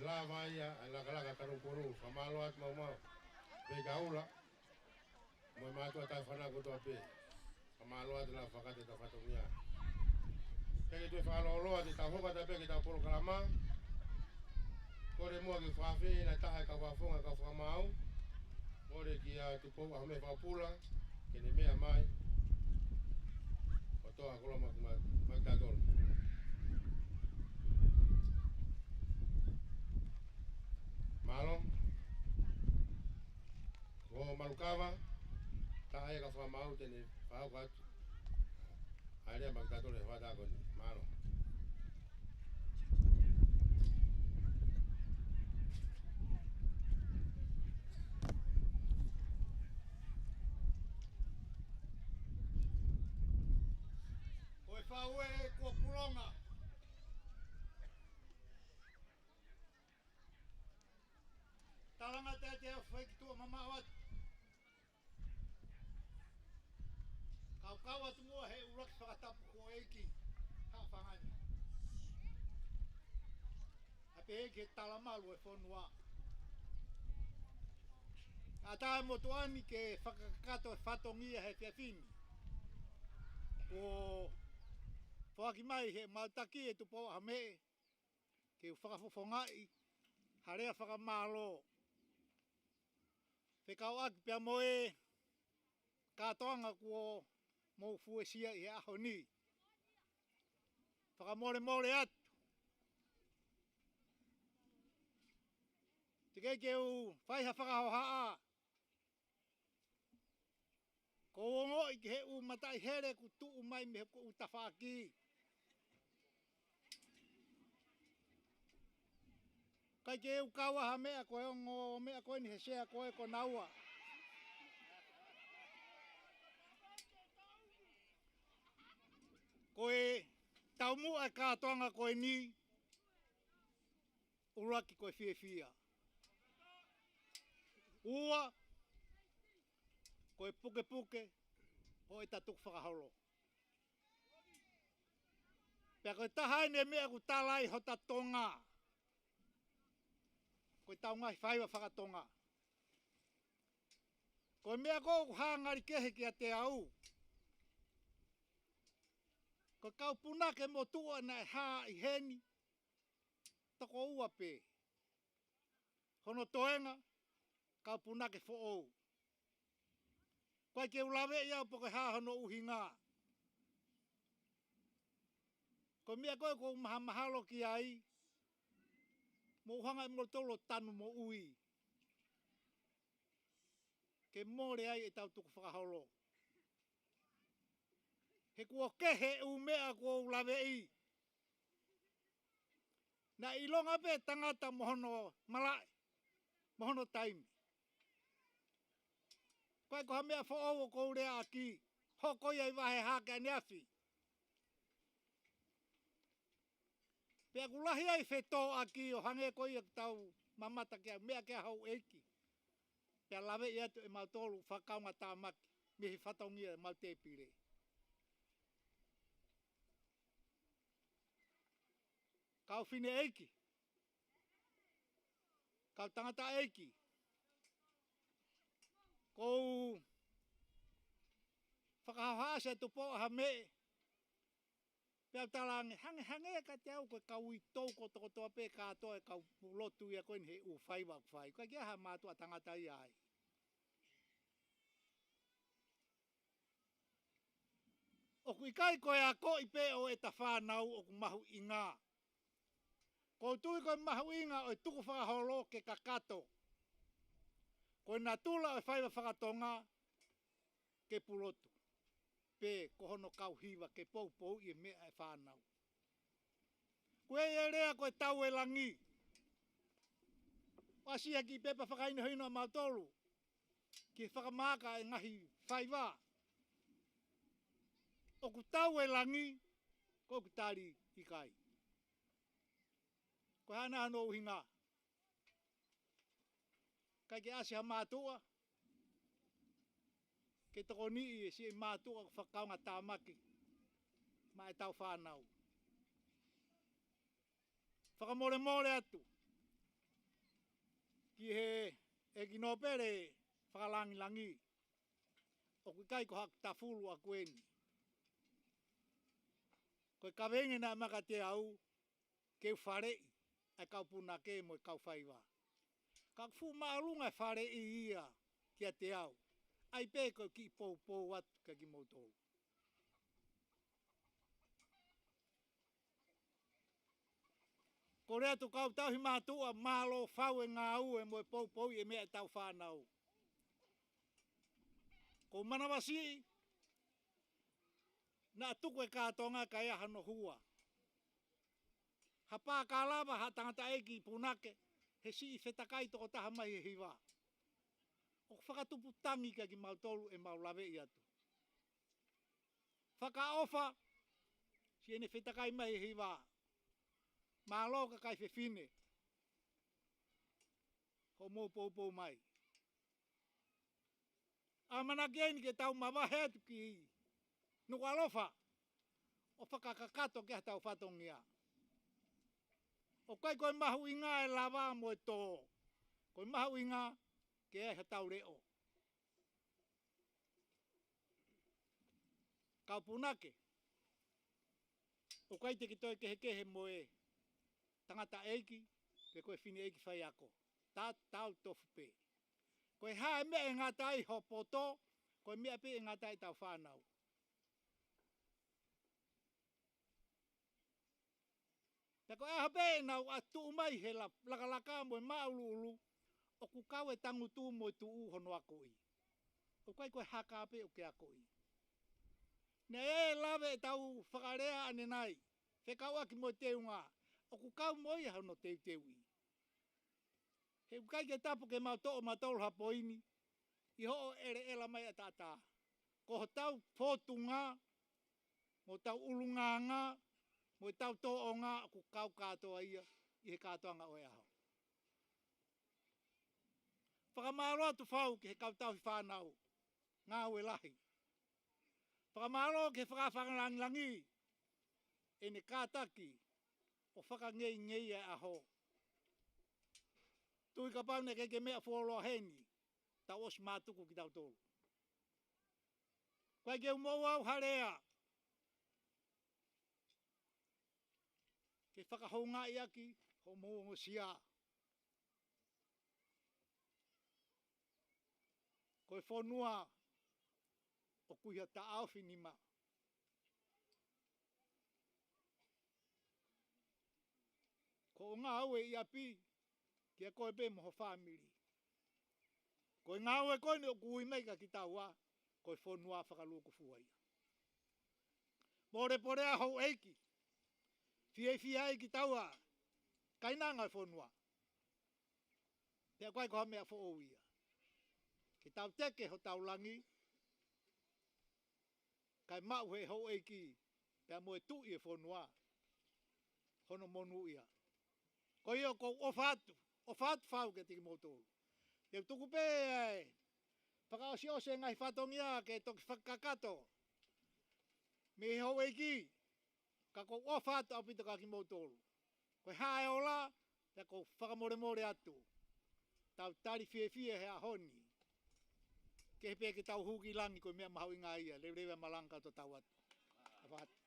lava ia, laka karupuru, whamalo at mau. Pe gaula, mo matua tai whana ko toa pe. Whamalo at la whakate ta whatongia. Kei tui whaloloa te tahoka ta pe ki ta polo kalama. Kore mua ki whawhi na taha ka wafonga ka whamau. Kore ki a tupou a me whapula, ke ne mea mai. O toa kola magtatolo. Malo. O malukava. Taha ka whamau te ne whau katu. Aere magtatolo e whatako ni. Malo. Oi whaue kua puronga. Taranga te au whaiki tua mama wat. Kau kau atu mua he uraki whakatapu ko eiki. Ha whangani. Ape eiki he talamalu e whonua. A tae motuani ke whakakato e whatongia he whiawhini. Ko whaki mai he mautaki e tupo a me. Ke whakafofongai. Harea whakamalo. Whekau aki pia moe. Katoanga kua mou fuesia i aho ni. Whakamore atu. Te kei u whaiha whakahohaa. Ko ongo i ke he u matai here ku tuu mai me ko u tawhaki. Kai ke u kawa ha mea koe ongo mea koe ni he sea koe ko naua. Koe taumu ai katoanga koe ni. Uraki koe fia. Ua. Koe puke. Ho e tatuk whakaholo. Pea koe tahaine mea ku talai ho ta Tonga. Koe taungai whaiwa whakatonga. Koe mea kou ku hangari kehe ki a te au. Koe kau punake mo tua na e haa i heni. Toko ua pe. Hono toenga. Kau punake fo ou. Koe ke ulawe iau po koe haa hono uhinga. Koe mea koe kou mahamahalo ki ai. Mo uhanga mo tolo tanu mo ui. Ke more ai e tau tuku whakaholo. He kua kehe u mea kua ulawe i. Na ilonga pe tangata mohono malai. Mohono taimi. Koe koha mea fo owo kou rea aki. Hoko iai wahe hake ani afi. Pea kulahi ai wheto aki o hange koe ia tau mamata kia mea kia hau eiki. Pea lawe i atu e mautolu whakaunga tāmaki. Mihi whataungia mau te pire. Kau whine eiki. Kau tangata eiki. Kou whakahawhasa tupo ha me. Pea talange hange ka te au koe kau i tau ko toko toa pe katoa e kau lotu ia koe ni he u whaiwa whai. Koe kia ha mātua tangata i ai. Oku i kai koe a ko i pe o e ta whanau o ku mahu i ngā. Ko tui koe mahu i ngā o i tuku whakaholo ke kakato. Koe nā tula o e whaiwa whakatonga ke pulotu. Pe kohono kau hiwa ke pou i mea e whanau. Koe e rea koe tau e langi. Wasia ki pepa whakaina hino a mautolu. Ki whakamaka e ngahi whaiwa. O ku tau e langi, ko ku tari i kai. Ko hana hano uhinga. Kai ke asi ha mātua. Ke toko ni i si mātua whakaunga tāmaki. Ma e tau whanau. Whakamore atu. e kino pere whakalangi-langi. O kui kai ko hak tafulu a kueni. Koe kawenge na maka te au, keu wharei, ai kau puna ke mo kau whaiwa. Ka fu maarunga wharei ia kia te au. Ai pē koe ki pou atu ka ki moutou. Ko rea tu kau tauhi mātua mālo whau e ngā u e mo e pou e mea tau whanau. Ko manawasi, na tuku e kātonga ka ea hano hua. Ha pā ka lava ha tangata eki punake, he si i whetakai toko taha mai he hiwa. O whakatupu tangi ka ki mautolu e maulawe i atu. Whaka ofa, si ene whetakai mai he hiwa. Mālo ka kai whiwhine. Ho mō pou mai. A mana geni ke tau mawahe atu ki i. Nuku alofa, o whakakakato ke tau whatongia. O kai koe mahu inga e lawa mo e tō. Koe mahu inga ke e tau reo. Kau punake. O kai te ki toi kehe mo e tangata eiki, pe koe whini eiki whai ako. Tā tau tofu pē. Koe hae mea e ngatai ho poto, koe mea pē e ngatai tau whanau. Pe koe aha pē e nau atu umai he lakalaka mo e maulu ulu, o ku kau e tangutu mo e tuu hono ako i. O kai koe haka pē o ke ako i. Ne e lawe e tau whakarea ane nai, whekau aki mo e teunga, o ku kau mo i hano teu i. He ukai ke tapu ke mauto o matolu hapoini, i ho ere ela mai a tata. Ko ho tau pōtunga, mo tau ulunganga, mo tau toonga, ku kau katoa ia, i he katoanga o e aho. Whakamaro atu whau ke he kau tau hi whanau, ngā ue lahi. Whakamaro ke whakawhangalangi, e ne kātaki, o whakangei e aho. Tui ka paune ke mea wholoa heni, tau osi mātuku ki tau tolu. Koe ke umou au harea, ke whakahounga i aki, ho mōngo sia. Koe whonua, o kuia ta awhi nima. Ko ngā aue i api, kia koe pē moho whamiri. Koe ngā aue koe ni o kui meika ki taua, koe whonua whakaluku fuai. Mōre porea hou eiki, fia eiki taua, kaina ngai whonua. Pea koe koha mea whoouia. Ki tau teke ho tau langi, kai mau he hou eiki, pea moe tu i e whonua, hono monu ia. Ko io ko ofatu whau ke tiki motoro. Te tuku pē ai, whakaosi ose ngai whatongia ke toki whakakato. Me hou eiki, ka ko ofatu au pita kaki motoro. Koe hae ola, te ko whakamore atu. Tau tari fie he ahoni. Ke pē ke tau huki langi koe mea mahau inga ia, lewe malanga to tau atu. Awhatu.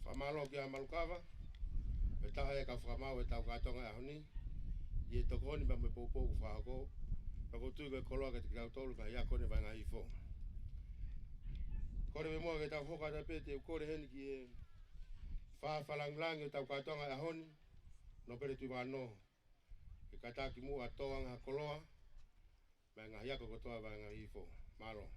Whamalo ki a Malukawa, e taha e ka whamau e tau kātonga e ahoni, i e tokoni ma me pou ku whahako, pa kutui koe koloa ke te kirau tolu ka hiako ne vai ngā hifo. Kore me mua ke tau hoka na pete u kore heni ki e whawhalanglangi o tau kātonga e ahoni, no pere tui wano, e kataki mua toanga koloa, mai ngā hiako kotoa vai ngā hifo. Malo.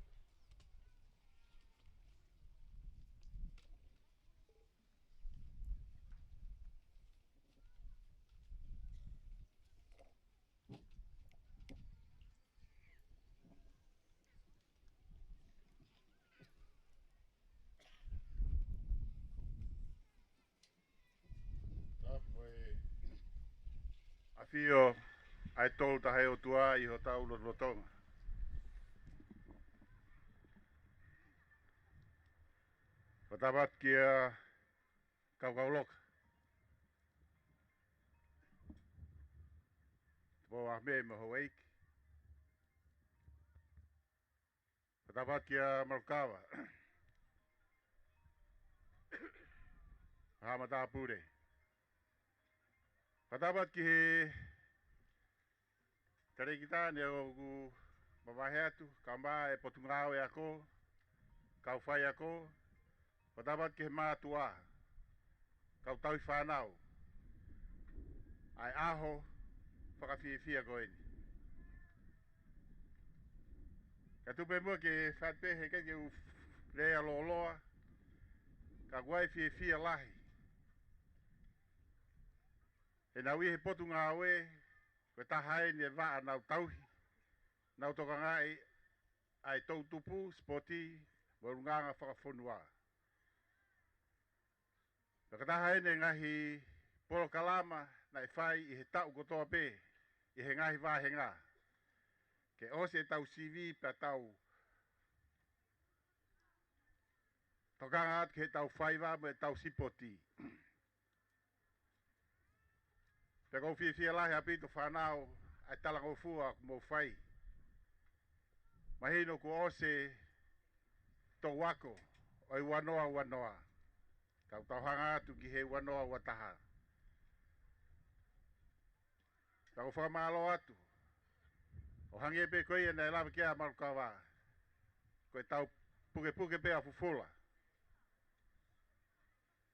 Afio ai tolu tahe o tua i ho tau lotonga. Whatapat kia Kaukauloka. Bo ahme mo hoik. Patapat kia Malkawa. Hamatapu de. Patapat ki tare kita ne o mamaheatu kamba e potungao e ako. Kau fai ako. Patapat ki matua. Kau tau whanau. Ai aho whakawhiwhia ko eni. Ka tupe mua ke whatpe he ke u rea loloa. Ka guai whiwhia lahi. E nau he potu ngā oe. Koe tahai ni e waa nau tauhi. Nau toka ngai ai tau tupu, spoti, warunganga whakawhonua. Ka tahai ni ngahi polo kalama na e whai i he tau kotoa pe. I he ngahi wāhenga. Ke ose tau CV pa tau. Toka ngat ke tau whaiwa me tau sipoti. Te kou whiwhia lahi apito whanau ai talango fua mo whai. Mahino ko ose to wako oi wanoa wanoa. Kau tau hanga atu ki he wanoa wataha. Kau whamalo atu. O hangi pe koe e nei lawa kia marukawa. Koe tau puke puke pe a fufula.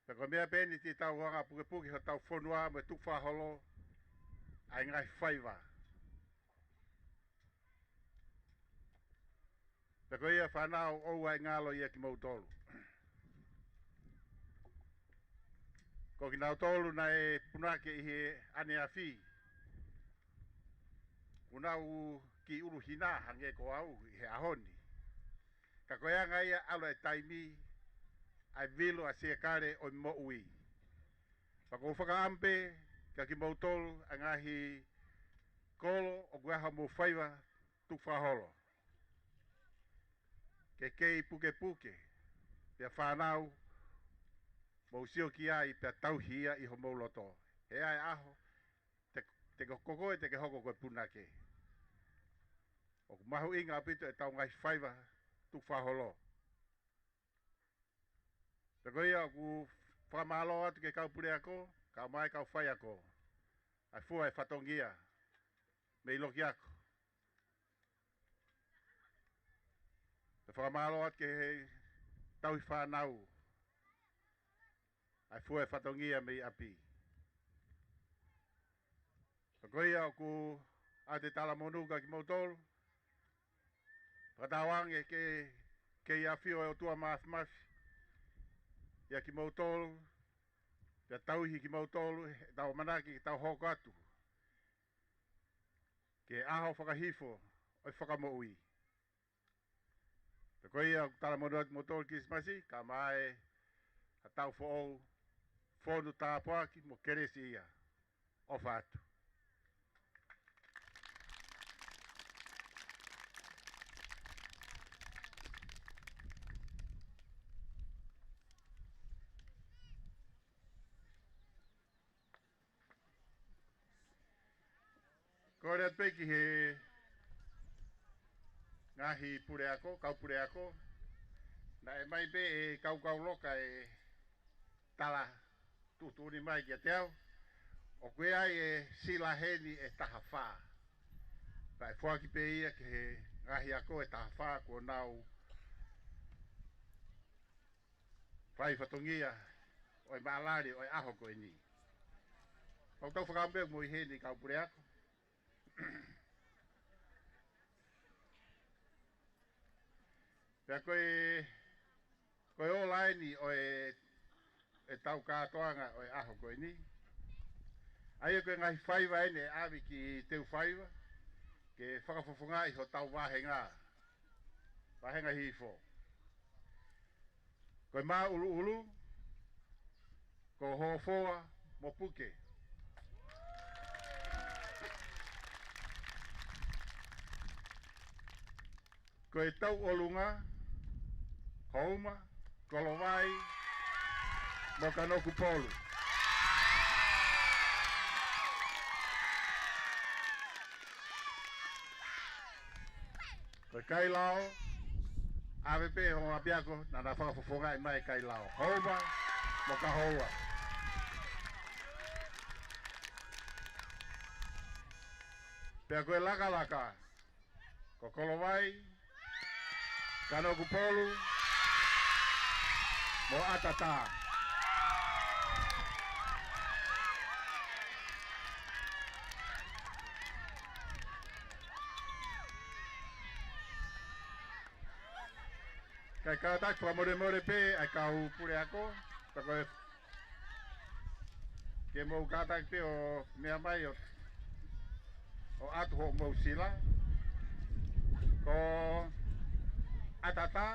Te koe mea peni ti tau hanga puke puke ho tau whonua me tukwa holo. Ai ngai whaiwa. Te koe ia whanau ou ai ngalo ia ki mautolu. Ko ki nau tolu na e punake i he ane a whi. Unau ki uru hina hange ko au i he ahoni. Ka koe anga ia ala e taimi ai vilo a sea kare o mo ui. Pako whaka ampe ka ki mautolu a ngahi kolo o guaha mo whaiwa tuk whaholo. Ke kei puke puke pia whanau mo usio ki ai pia tauhia i ho mauloto. He ai aho te koko e te ke hoko koe punake. O mahu inga apito e tau ngai whaiwa tuk whaholo. Te koe ia ku whamalo atu ke kau pure ako, kau mai kau whai ako. Ai fua e whatongia, me iloki ako. Te whamalo atu ke he tau i whanau. Ai fua e whatongia me i api. Te koe ia ku a te tala monuka ki mautolu. Patawange ke i awhio e o tua mafi. Ia ki mautolu. Pia tauhi ki mautolu, tau manaki ki tau hoko atu. Ke aho whakahifo, oi whakamoui. Te koe ia tala monua ki mautolu kismasi, ka mai a tau whoou, whonu tāpuaki, mo keresi ia, o whātu. Koe rea peki he ngahi pure ako, kau pure ako. Na e mai pe e kau loka e tala tutuni mai ki a teo. O koe ai e sila heni e taha whā. Pa e whaki pe ia ke he ngahi ako e taha whā kua nau whai whatongia oi Malani oi aho koe ni. Kau tau whakampe mo i heni kau pure ako. Pea koe o laini o e tau kātoanga o e aho koe ni. Aia koe ngahi whaiwa ene e awi ki teu whaiwa. Ke whakafofonga i ho tau wahenga. Wahenga hifo. Koe mā ulu ulu. Ko hofoa mo puke. Koe tau olunga. Houma. Kolowai. mo kanoku polu. Ko kai lao, AVP ho apiako na na whakafofonga I mai kai lao. Houma, mo ka hoa. Pea koe laka laka, ko kolowai, kanoku polu, mo atata. Kai kātak whamore pe, ai kau pure ako, tako e ke mou kātak pe o mea mai o atu ho mou sila, ko atata,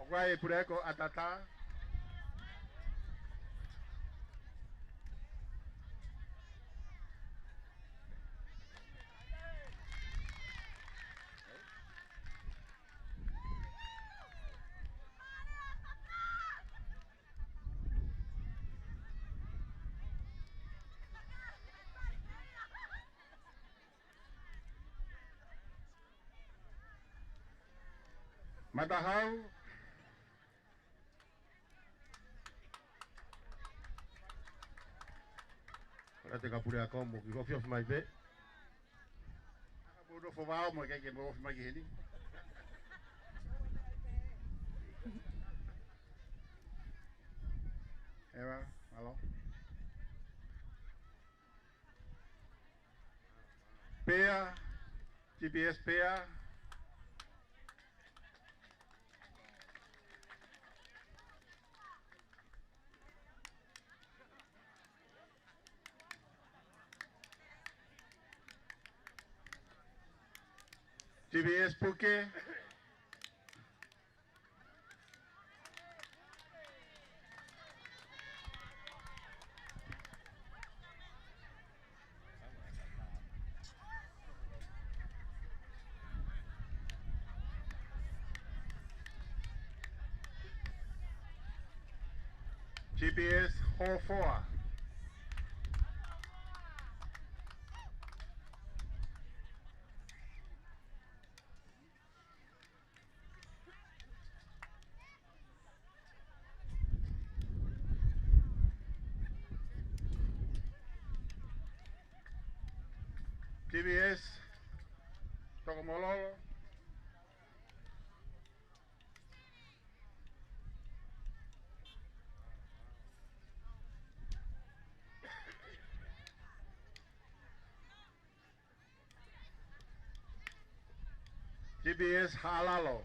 o kwai e pure ako atata, matahau, ora te kapure ako mo ki hofi of mai pe. Aka bodo fo wao mo ke mo of mai hini. Eva, alo. Pea, GPS pea. GPS puke. GPS hall 4. GPS Tokomololo. GPS Halalo.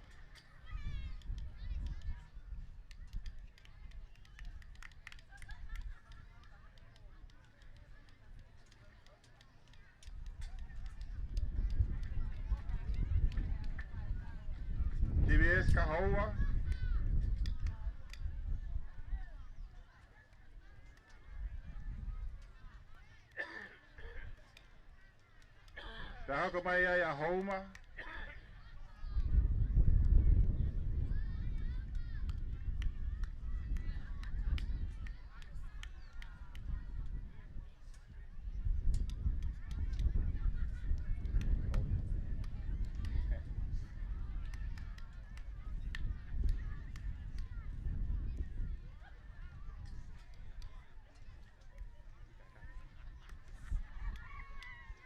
GPS Kahoua. Tahako mai ai a Houma.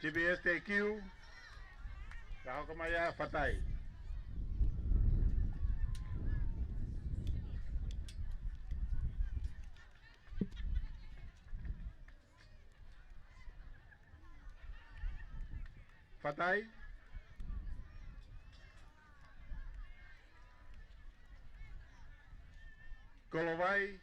GPS TQ. Tahako mai ai Fatai. Fatai. Kolovai.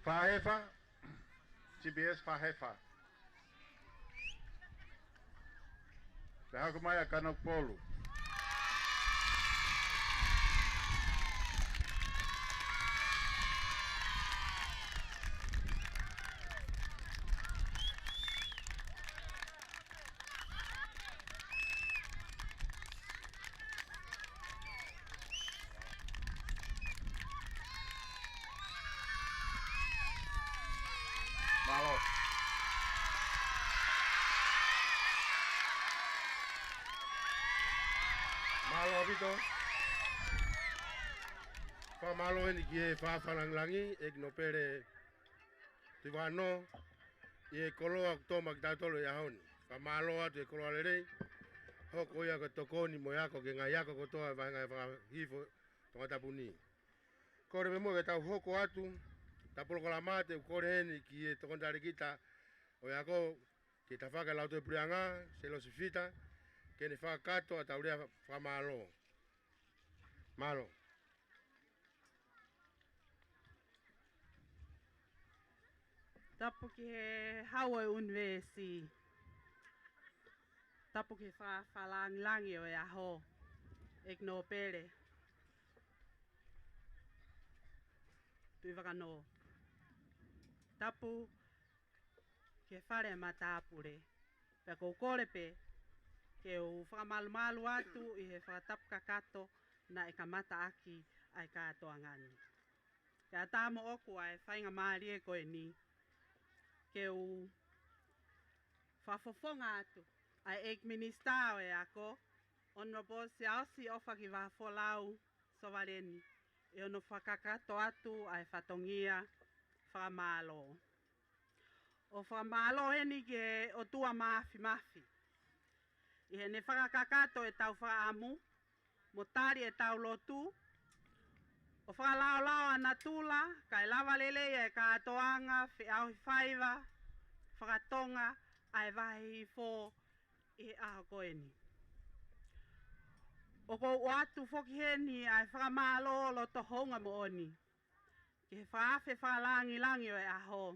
Fahefa. GPS Fahefa. Tahako mai a Kanokpolu. whamalo heni ki e whawhananglangi e kino pere te wano i e koloa toma ki tautolo i ahoni. Whamalo atu e koloa lerei hoko ia ka tokoni mo yako ke ngai yako kotoa vanga e whahifo Tongatapu ni. Kore me mo ke tau hoko atu tapolo kola mate u kore heni ki e tokontari kita o yako ki ta whaka lauto e prianga se lo sifita ke ni whakato a taurea whamalo. Malo. Tapu ki he hawa unvesi. Tapu ki whalangi o e aho. Ek no pere. Tui whakano. Tapu ke whare matapure. Pea kou kore pe. Ke o whakamalu atu i he whakatapu kakato na e ka mata aki ai ka Tongan. Ke a tāmo oku ai whainga maari e koe ni. Ke o whafofonga atu ai ek minister o e ako. Honorable Siausi ofa ki wafolau sovareni. E ono whakakato atu ai whatongia whamalo. O whamalo heni ke o tua mafi. I he ne whakakato e tau whaamu. Motari e tau lotu. O whakalao ana tula. Kai lava lele e ka atoanga. Whiau whaiva. Whakatonga. Ai vahi fo i aho koeni. O ko watu foki heni ai whakamalo lo to honga mo oni. Ki he whaafe whakalangi o e aho.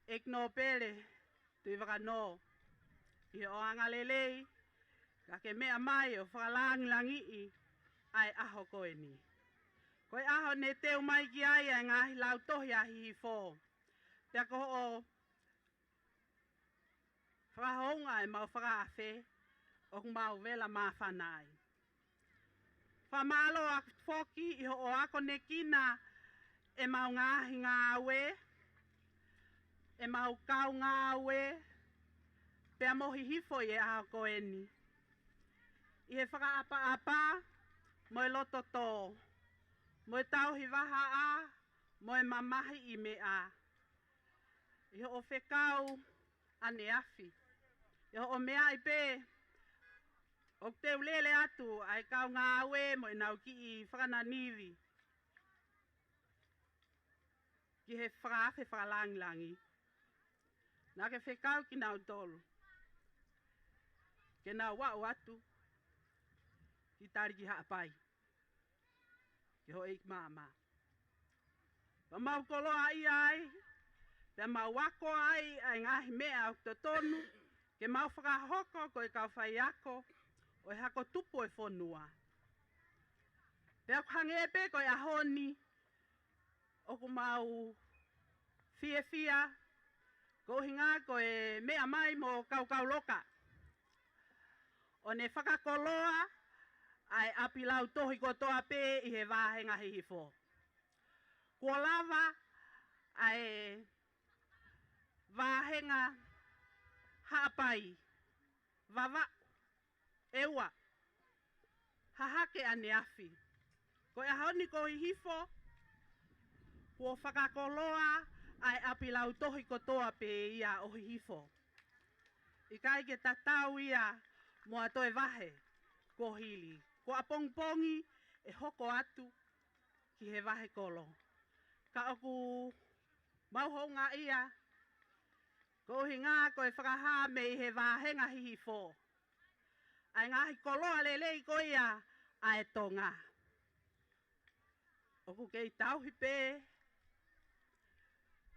Ek no pere. Tui wakano. I o anga lelei. Ka ke mea mai o whakalangi i. Ai aho koeni. Koe aho ne teo mai ki ai ai ngahi lau tohi ahi fo. Pea ko o whakahonga e mau whakaafe. O kumau vela maa whanai. Whamalo a foki i o ako ne kina e mau ngahi ngāwe. E mau kau ngāwe. Pea mohi hifo i e aho koeni. I he whakaapa mo e loto tō. Mo e tauhi waha a. Mo e mamahi i mea. I o whekau ane afi. I o mea i pē. O te ulele atu ai kau ngāwe mo i nau ki i whakananiwi. Ki he whakaafe whakalangi. Nā ke whekau ki nau tolu. Ke nau wau atu. Ki tari ki haapai. Ki ho eik māma. Pa mau koloa i ai. Pe mau wako ai ai ngahi mea au te tonu. Ke mau whakahoko ko i kau whai ako. O hako tupo e whonua. Pea kuhangepe ko i ahoni. O ku mau fia. Ko hinga ko e mea mai mo kau loka. O ne whakakoloa. Ai api lau tohi kotoa pē i he wāhenga hihifo. Kua lava ai wāhenga haapai. Wawa. Ewa. Hahake ane afi. Ko e haoni ko hihifo. Kua whakakoloa ai api lau tohi kotoa pē ia o hihifo. I kai ke tatau ia mua toe wahe ko hili. Ko a pongpongi e hoko atu ki he wahe kolo. Ka oku mauhonga ia. Ko hinga ko e whakaha me i he wāhenga hihifo. Ai ngahi koloa lelei ko ia a e Tonga. Oku kei tauhi pē.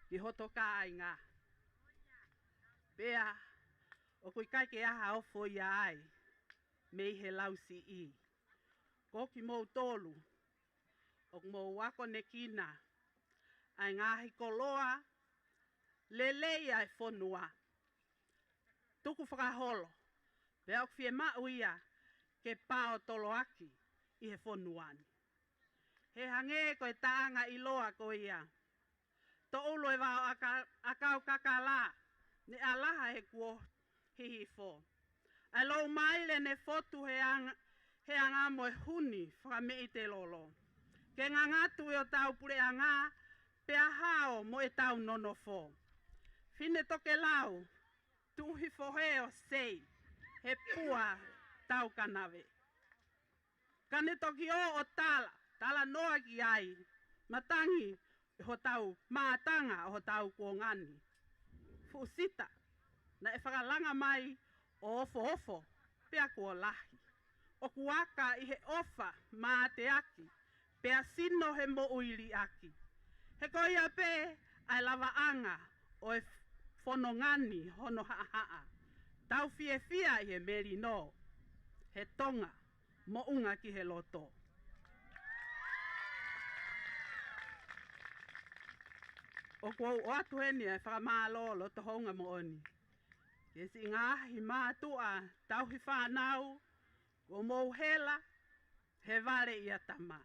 Ki hoto ka ai ngā. Pea. Oku i kai ke aha ofo ia ai. Me i he lausi i. Koki mou tolu. Oku mou wako ne kina. Ai ngahi koloa. Lelei ai whonua. Tuku whakaholo. Pea oku fie mau ia. Ke pao tolo aki. I he whonuani. He hange ko e taanga i loa ko ia. To ulo e wao akau kakala. Ne alaha he kuo hihifo. Ai lo maile ne fotu he anga mo e huni whakame i te lolo. Ke ngā ngātu e o tau pure a ngā, pea hao mo e tau nonofo. Fine toke lau, tuhi fohe o sei, he pua tau kanawe. Kane toki o tala, tala noa ki ai, matangi ho tau maatanga o tau kuongani. Fusita, na e whakalanga mai o ofo, pea kua lahi. O kuaka i he ofa maa te aki, pea sino he mo uili aki. He koia pe ai lava anga o e whanongani hono haa. Tau fie fia i he meri no, he tonga mo unga ki he loto. O kua o atu heni e whakamalo lo to honga mo oni. Ke si ngahi mātua tau hi whanau, o mou hela, he vare i atama.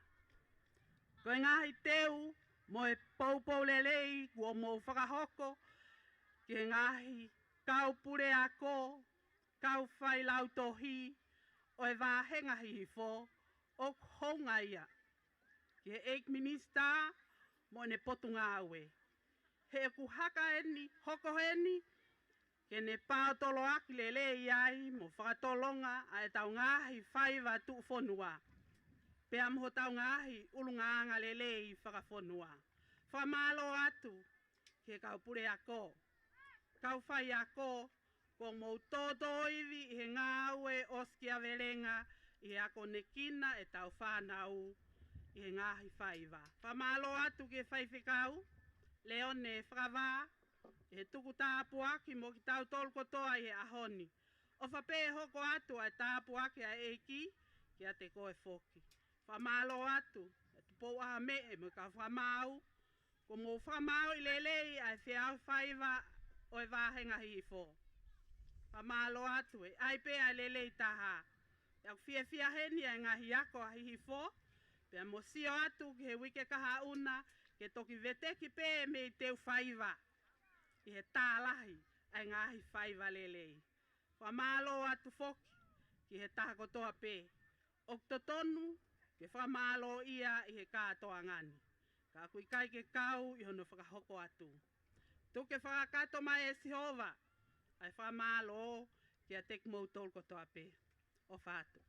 Ko ngahi teu, mo e poupou lelei, kua mou whakahoko, ke ngahi kau pure ako, kau whai lau tohi, o e wāhenga hifo, o honga ia. Ke eik minista, mo ne potunga awe. He kuhaka eni, hoko eni, ke ne pātolo aki lele iai, mo whakatolonga a e tau ngahi whaiva tu whonua. Pea moho tau ngahi ulunganga lele i whakawhonua. Whamalo atu, ke kau pure ako. Kau whai ako, ko mou toto iwi i he ngāwe oskia velenga, i he ako nekina e tau whanau, i he ngahi whaiva. Whamalo atu ke whaiwhikau, Leone whakawā, he tuku tāpu aki mo ki tau tolu kotoa i he ahoni. O whapē hoko atu ai tāpu aki a eiki, ki a te koe whoki. Whamalo atu, e tupou a me e mo ka whamau, ko mo whamau i lelei ai whiau whaiva o e wāhenga hifo. Whamalo atu e ai pe ai lelei taha. E au fia heni ai ngahi ako a hifo, pea mo sio atu ki he wike kaha una, ke toki veteki pe me i teu whaiva. I he tālahi ai ngahi whaiva lelei. Whamalo atu foki ki he taha kotoa pe. Oktotonu ke whamalo ia i he kātoa ngani. Ka kui kai ke kau i hono whakahoko atu. Tuke whakakato mai e Sihova. Ai whamalo ki a tek mou tolu kotoa pe. O whātu.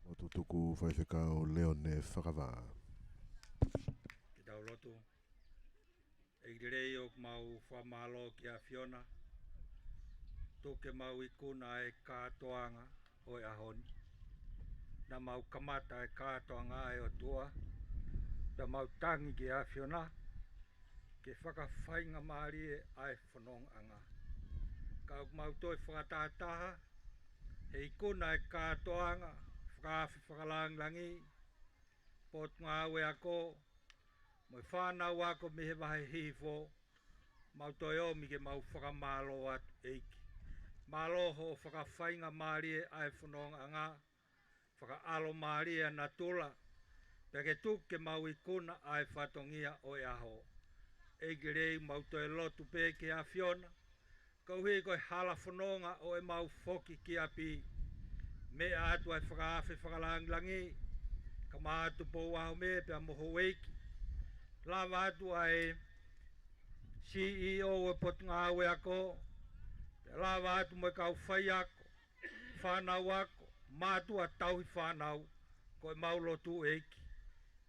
O tutuku whaiwhekau Leone whakawā. Ki tau lotu. E rei o mau whamalo ki a Fiona. Tuke mau i kuna e kātoanga o e ahoni. Na mau kamata e kātoanga e o tua. Na mau tangi ki a Fiona. Ke whakawhainga maari e ai whanong anga. Kau mau toi whakatātaha. He i kuna e kātoanga. Whakawhi whakalangi. Pot ngā ue ako. Moi whanau ako mi he wahe hifo. Mau toi omi ke mau whakamalo atu eiki. Malo ho whakawhainga maari e ai whanong anga. Whakaalo maari e na tula. Peke tuke mau i kuna ai whatongia o e aho. Eiki rei mau toi lotu peke a Fiona. Kau hei koe hala whanonga o e mau whoki ki a pi. Me atu ai whakawhi whakalangi. Ka mātu pou aho me pia moho weiki. Lava atu ai CEO e potunga awe ako. Lava atu mo kau whai ako. Whanau ako. Mātu a tauhi whanau. Koe maulotu eiki.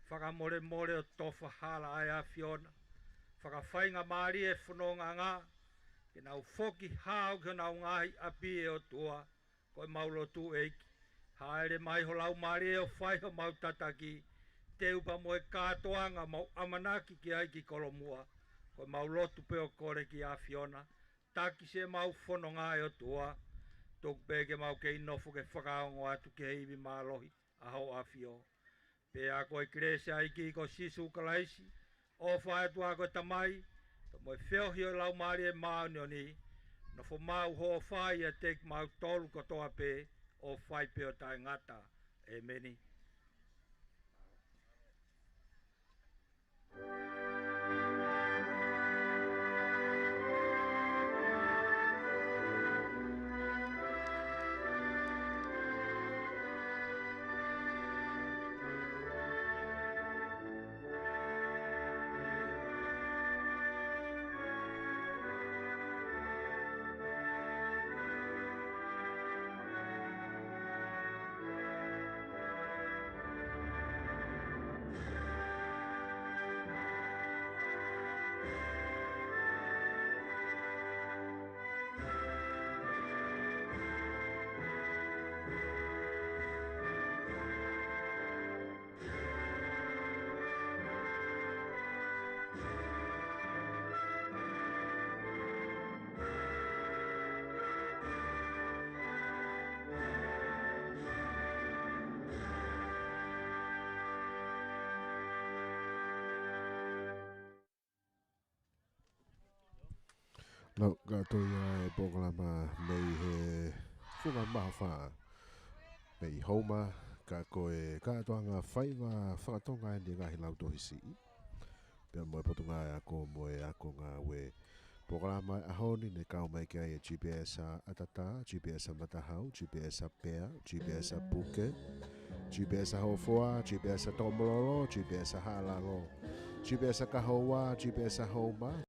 Whakamore more o tofa hala ai a Fiona. Whakawhainga maari e whanonga ngā. Ke nau whoki hao ke nau ngahi api e o tua. Koe maulotu eiki. Haere mai ho lau maari e o whaiho mau tataki. Te upa mo e kātoanga mau amanaki ki ai ki kolomua. Koe mau lotu pe o kore ki a Fiona. Taki se mau whanonga e o tua. Tuk peke mau ke inofo ke whakaongo atu ke hivi mālohi aho a Fio. Pe a koe krese ai ki ko sisu kalaisi. O whae atu a koe tamai. To mo e whiohi o lau maari e mauni o ni. No fo mau ho whai a tek mau tolu kotoa pe. O whai pe o tai ngata. E meni. Lau gato ia e programa mei he funga maha wha. Mei Houma ka koe katoanga whaiwa whakatonga e ni ngahi lau tohisi. Pea moe potunga e ako moe ako ngā we programa e ahoni ne kau mai kia e GPS a atata, GPS a matahau, GPS a pea, GPS a puke, GPS a hofoa, GPS a tomololo, GPS a halalo, GPS a kahoa, GPS a Houma,